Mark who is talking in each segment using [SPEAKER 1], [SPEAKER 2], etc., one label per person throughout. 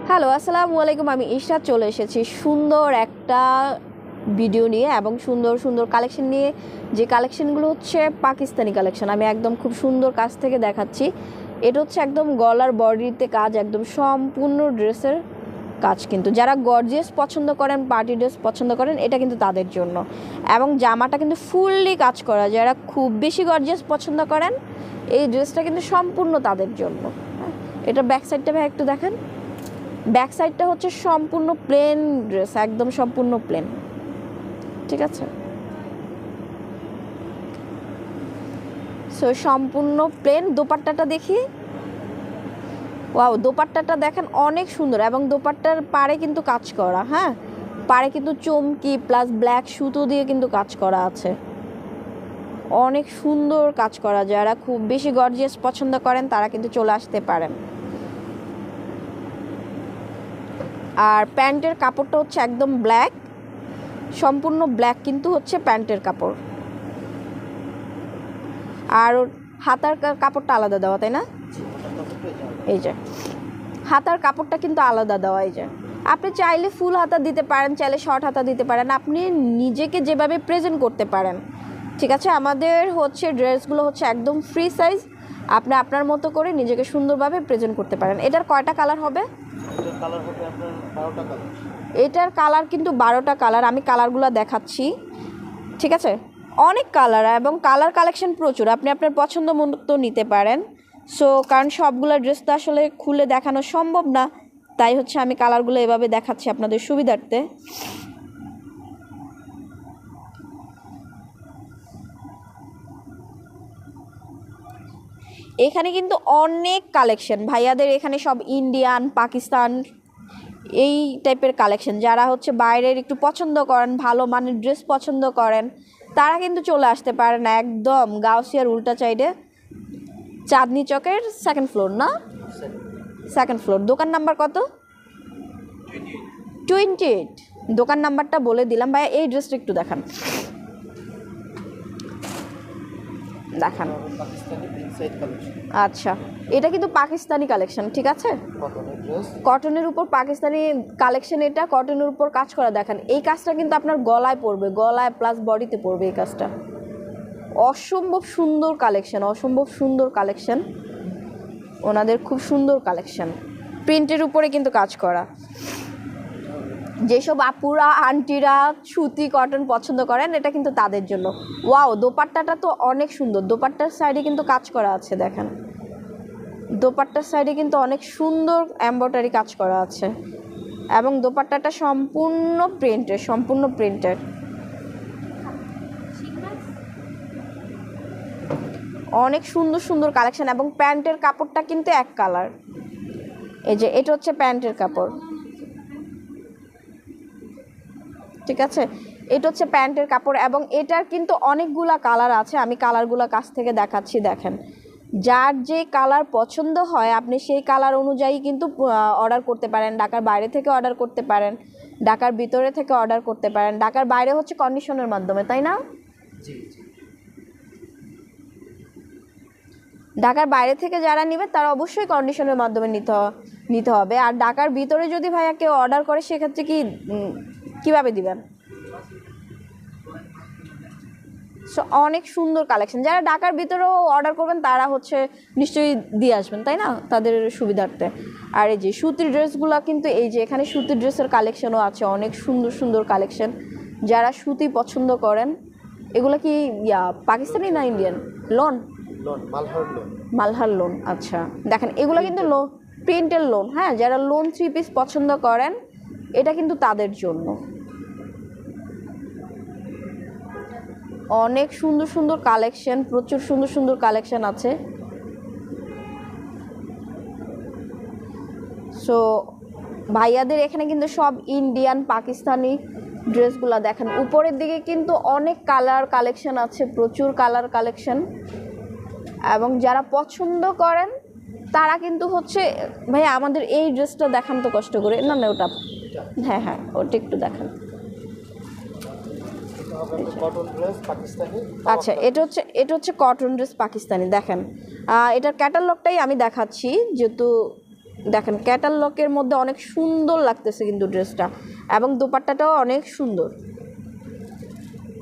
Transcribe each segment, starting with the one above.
[SPEAKER 1] Hello, আসসালামু আলাইকুম। আমি ইশরাত চলে এসেছি সুন্দর একটা ভিডিও নিয়ে এবং সুন্দর সুন্দর কালেকশন নিয়ে। যে কালেকশনগুলো হচ্ছে পাকিস্তানি কালেকশন, আমি একদম খুব সুন্দর কাছ থেকে দেখাচ্ছি। এটা হচ্ছে একদম গলার বডিতে কাজ, একদম সম্পূর্ণ ড্রেসের কাজ। কিন্তু যারা গর্জিয়াস পছন্দ করেন, পার্টি ড্রেস পছন্দ করেন, এটা কিন্তু তাদের জন্য। এবং জামাটা কিন্তু ফুললি কাজ করা। যারা খুব বেশি গর্জিয়াস পছন্দ করেন, এই ড্রেসটা কিন্তু সম্পূর্ণ তাদের জন্য। এটা ব্যাক সাইডটা ভাই একটু দেখেন। ব্যাক সাইডটা হচ্ছে সম্পূর্ণ প্লেন ড্রেস, একদম সম্পূর্ণ প্লেন, ঠিক আছে। সো সম্পূর্ণ প্লেন। দোপাট্টাটা দেখি। ওয়াও, দোপাট্টাটা দেখেন অনেক সুন্দর এবং দোপাট্টার পাড়ে কিন্তু কাজ করা। হ্যাঁ, পাড়ে কিন্তু চমকি প্লাস ব্ল্যাক সুতো দিয়ে কিন্তু কাজ করা আছে, অনেক সুন্দর কাজ করা। যারা খুব বেশি গর্জিয়াস পছন্দ করেন তারা কিন্তু চলে আসতে পারেন। আর প্যান্টের কাপড়টা হচ্ছে একদম ব্ল্যাক, সম্পূর্ণ ব্ল্যাক কিন্তু হচ্ছে প্যান্টের কাপড়। আর হাতার কাপড়টা আলাদা দেওয়া, তাই না? এই যে হাতার কাপড়টা কিন্তু আলাদা দেওয়া। এই যে আপনি চাইলে ফুল হাতা দিতে পারেন, চাইলে শর্ট হাতা দিতে পারেন, আপনি নিজেকে যেভাবে প্রেজেন্ট করতে পারেন, ঠিক আছে। আমাদের হচ্ছে ড্রেসগুলো হচ্ছে একদম ফ্রি সাইজ, আপনি আপনার মতো করে নিজেকে সুন্দরভাবে প্রেজেন্ট করতে পারেন। এটার কয়টা কালার হবে? এটার কালার কিন্তু 12টা কালার। আমি কালারগুলো দেখাচ্ছি, ঠিক আছে। অনেক কালার এবং কালার কালেকশন প্রচুর, আপনি আপনার পছন্দ মতো নিতে পারেন। সো কারণ সবগুলো ড্রেস তো আসলে খুলে দেখানো সম্ভব না, তাই হচ্ছে আমি কালারগুলো এভাবে দেখাচ্ছি আপনাদের সুবিধার্থে। এখানে কিন্তু অনেক কালেকশন ভাইয়াদের, এখানে সব ইন্ডিয়ান, পাকিস্তান এই টাইপের কালেকশন। যারা হচ্ছে বাইরের একটু পছন্দ করেন, ভালো মানের ড্রেস পছন্দ করেন, তারা কিন্তু চলে আসতে পারেন একদম গাউসিয়ার উল্টা সাইডে, চাঁদনি চকের সেকেন্ড ফ্লোর, না? Second floor. দোকান নাম্বার কত? 28। দোকান নাম্বারটা বলে দিলাম। ভাইয়া এই ড্রেসটা একটু দেখান, দেখান। আচ্ছা, এটা কিন্তু পাকিস্তানি কালেকশন, ঠিক আছে। কটনের উপর পাকিস্তানি কালেকশন, এটা কটনের উপর কাজ করা। দেখেন এই কাজটা কিন্তু আপনার গলায় পড়বে, গলায় প্লাস বডিতে পড়বে এই কাজটা। অসম্ভব সুন্দর কালেকশন, অসম্ভব সুন্দর কালেকশন, ওনাদের খুব সুন্দর কালেকশন। প্রিন্টের উপরে কিন্তু কাজ করা। যেসব আপুরা আন্টিরা সুতি কটন পছন্দ করেন, এটা কিন্তু তাদের জন্য। ওয়াও, দোপাট্টাটা তো অনেক সুন্দর। দোপাট্টার সাইডে কিন্তু কাজ করা আছে, দেখেন। দোপাট্টার সাইডে কিন্তু অনেক সুন্দর এমব্রয়ডারি কাজ করা আছে এবং দোপাট্টাটা সম্পূর্ণ প্রিন্টের, সম্পূর্ণ প্রিন্টের। অনেক সুন্দর সুন্দর কালেকশন এবং প্যান্টের কাপড়টা কিন্তু এক কালার। এই যে এটা হচ্ছে প্যান্টের কাপড়, ঠিক আছে। এটা হচ্ছে প্যান্টের কাপড় এবং এটার কিন্তু অনেকগুলা কালার আছে। আমি কালারগুলো কাছ থেকে দেখাচ্ছি, দেখেন। যার যে কালার পছন্দ হয় আপনি সেই কালার অনুযায়ী কিন্তু অর্ডার করতে পারেন। ঢাকার বাইরে থেকে অর্ডার করতে পারেন, ঢাকার ভিতরে থেকে অর্ডার করতে পারেন। ঢাকার বাইরে হচ্ছে কন্ডিশনের মাধ্যমে, তাই না? ঢাকার বাইরে থেকে যারা নেবে তারা অবশ্যই কন্ডিশনের মাধ্যমে নিতে হবে। আর ঢাকার ভিতরে যদি ভাইয়া কেউ অর্ডার করে সেক্ষেত্রে কীভাবে দিবেন? সো অনেক সুন্দর কালেকশন। যারা ঢাকার ভিতরেও অর্ডার করবেন তারা হচ্ছে নিশ্চয়ই দিয়ে আসবেন, তাই না, তাদের সুবিধার্থে। আর এই যে সুতির ড্রেসগুলো কিন্তু, এই যে এখানে সুতির ড্রেসের কালেকশনও আছে, অনেক সুন্দর সুন্দর কালেকশন। যারা সুতি পছন্দ করেন, এগুলো কি পাকিস্তানি না ইন্ডিয়ান? Loan, Malhar loan. আচ্ছা, দেখেন এগুলো কিন্তু প্রিন্টের লোন। হ্যাঁ, যারা লোন 3 পিস পছন্দ করেন, এটা কিন্তু তাদের জন্য। অনেক সুন্দর সুন্দর কালেকশন, প্রচুর সুন্দর সুন্দর কালেকশন আছে। সো ভাইয়াদের এখানে কিন্তু সব ইন্ডিয়ান, পাকিস্তানি ড্রেসগুলো দেখেন। উপরের দিকে কিন্তু অনেক কালার কালেকশন আছে, প্রচুর কালার কালেকশন। এবং যারা পছন্দ করেন তারা কিন্তু হচ্ছে, ভাইয়া আমাদের এই ড্রেসটা দেখান তো কষ্ট করে। না না, ওটা, হ্যাঁ হ্যাঁ, ওটা একটু দেখান। আচ্ছা, এটা হচ্ছে কটন ড্রেস পাকিস্তানি। দেখেন, এটার ক্যাটালগটাই আমি দেখাচ্ছি, যেহেতু দেখেন ক্যাটালগের মধ্যে অনেক সুন্দর লাগতেছে কিন্তু ড্রেসটা, এবং দোপাট্টাটাও অনেক সুন্দর,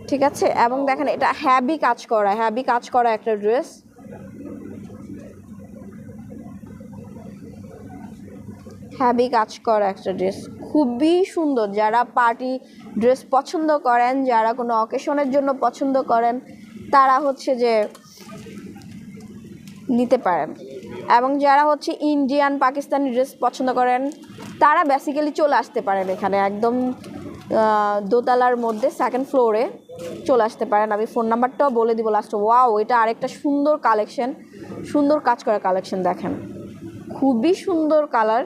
[SPEAKER 1] ঠিক আছে। এবং দেখেন এটা হ্যাভি কাজ করা একটা ড্রেস। হ্যাভি কাজ করা একটা ড্রেস, খুবই সুন্দর। যারা পার্টি ড্রেস পছন্দ করেন, যারা কোনো অকেশনের জন্য পছন্দ করেন, তারা হচ্ছে যে নিতে পারেন। এবং যারা হচ্ছে ইন্ডিয়ান পাকিস্তানি ড্রেস পছন্দ করেন, তারা বেসিক্যালি চলে আসতে পারেন এখানে, একদম দোতলার মধ্যে সেকেন্ড ফ্লোরে চলে আসতে পারেন। আমি ফোন নাম্বারটাও বলে দিব লাস্টে। ওয়াও, এটা আরেকটা সুন্দর কালেকশন, সুন্দর কাজ করা কালেকশন, দেখেন খুবই সুন্দর কালার।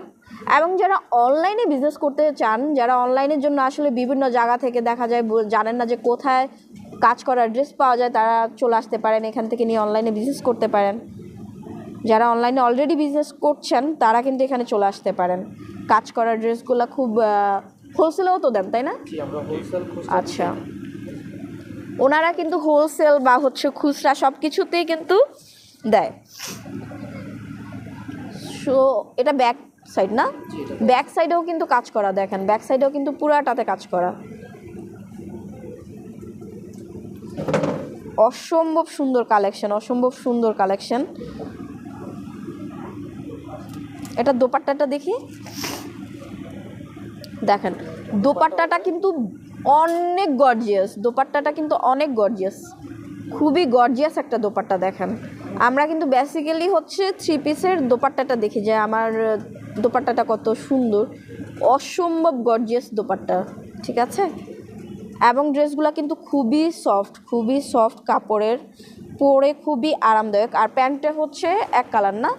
[SPEAKER 1] এবং যারা অনলাইনে বিজনেস করতে চান, যারা অনলাইনের জন্য আসলে বিভিন্ন জায়গা থেকে দেখা যায় জানেন না যে কোথায় কাজ করা ড্রেস পাওয়া যায়, তারা চলে আসতে পারেন এখান থেকে নিয়ে অনলাইনে বিজনেস করতে পারেন। যারা অনলাইনে অলরেডি বিজনেস করছেন তারা কিন্তু এখানে চলে আসতে পারেন। কাজ করা ড্রেসগুলো খুব হোলসেলেও তো দেন, তাই না? আচ্ছা, ওনারা কিন্তু হোলসেল বা হচ্ছে খুচরা সব কিছুতেই কিন্তু দেয়। সো এটা ব্যাক সাইড না, ব্যাক সাইডেও কিন্তু কাজ করা, দেখেন ব্যাক সাইডেও কিন্তু পুরাটাতে কাজ করা, অসম্ভব সুন্দর কালেকশন, অসম্ভব সুন্দর কালেকশন। এটা দোপাট্টাটা দেখি, দেখেন দোপাট্টাটা কিন্তু অনেক গর্জিয়াস, দোপাট্টাটা কিন্তু অনেক গর্জিয়াস, খুবই গর্জিয়াস একটা দোপাট্টা। দেখেন আমরা কিন্তু বেসিক্যালি হচ্ছে থ্রি পিসের দোপাট্টাটা দেখি যে আমার দোপাট্টাটা কত সুন্দর, অসম্ভব গর্জিয়াস দোপাট্টা, ঠিক আছে। এবং ড্রেসগুলো কিন্তু খুবই সফট কাপড়ের, পরে খুবই আরামদায়ক। আর প্যান্টটা হচ্ছে এক কালার না,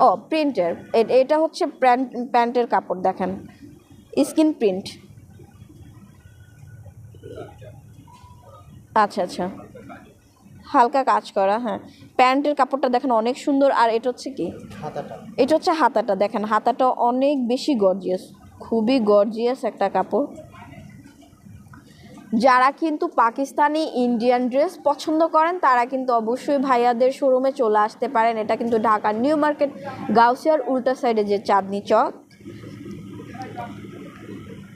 [SPEAKER 1] ও প্রিন্টের, এটা হচ্ছে প্যান্টের কাপড়, দেখেন স্কিন প্রিন্ট। আচ্ছা আচ্ছা, হালকা কাজ করা, হ্যাঁ। প্যান্টের কাপড়টা দেখেন অনেক সুন্দর। আর এটা হচ্ছে কি, এটা হচ্ছে হাতাটা, দেখেন হাতাটা অনেক বেশি গর্জিয়াস, খুবই গর্জিয়াস একটা কাপড়। যারা কিন্তু পাকিস্তানি ইন্ডিয়ান ড্রেস পছন্দ করেন তারা কিন্তু অবশ্যই ভাইয়াদের শোরুমে চলে আসতে পারেন। এটা কিন্তু ঢাকার নিউ মার্কেট গাউসিয়ার উল্টা সাইডে যে চাঁদনি চক,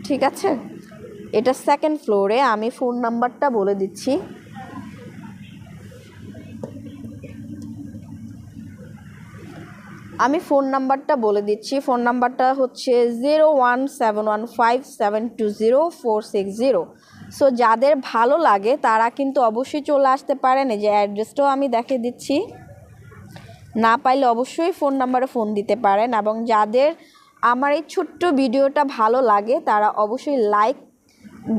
[SPEAKER 1] ঠিক আছে। এটা সেকেন্ড ফ্লোরে। আমি ফোন নাম্বারটা বলে দিচ্ছি, ফোন নাম্বারটা হচ্ছে 01715720460। সো যাদের ভালো লাগে তারা কিন্তু অবশ্যই চলে আসতে পারেন। এই যে অ্যাড্রেসটাও আমি দেখে দিচ্ছি, না পাইলে অবশ্যই ফোন নাম্বারে ফোন দিতে পারেন। এবং যাদের আমার এই ছোট্ট ভিডিওটা ভালো লাগে তারা অবশ্যই লাইক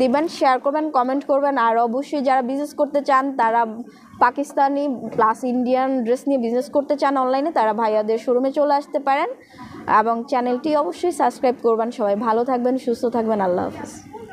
[SPEAKER 1] দিবেন, শেয়ার করবেন, কমেন্ট করবেন। আর অবশ্যই যারা বিজনেস করতে চান, তারা পাকিস্তানি প্লাস ইন্ডিয়ান ড্রেস নিয়ে বিজনেস করতে চান অনলাইনে, তারা ভাইয়াদের শোরুমে চলে আসতে পারেন। এবং চ্যানেলটি অবশ্যই সাবস্ক্রাইব করবেন। সবাই ভালো থাকবেন, সুস্থ থাকবেন, আল্লাহ হাফেজ।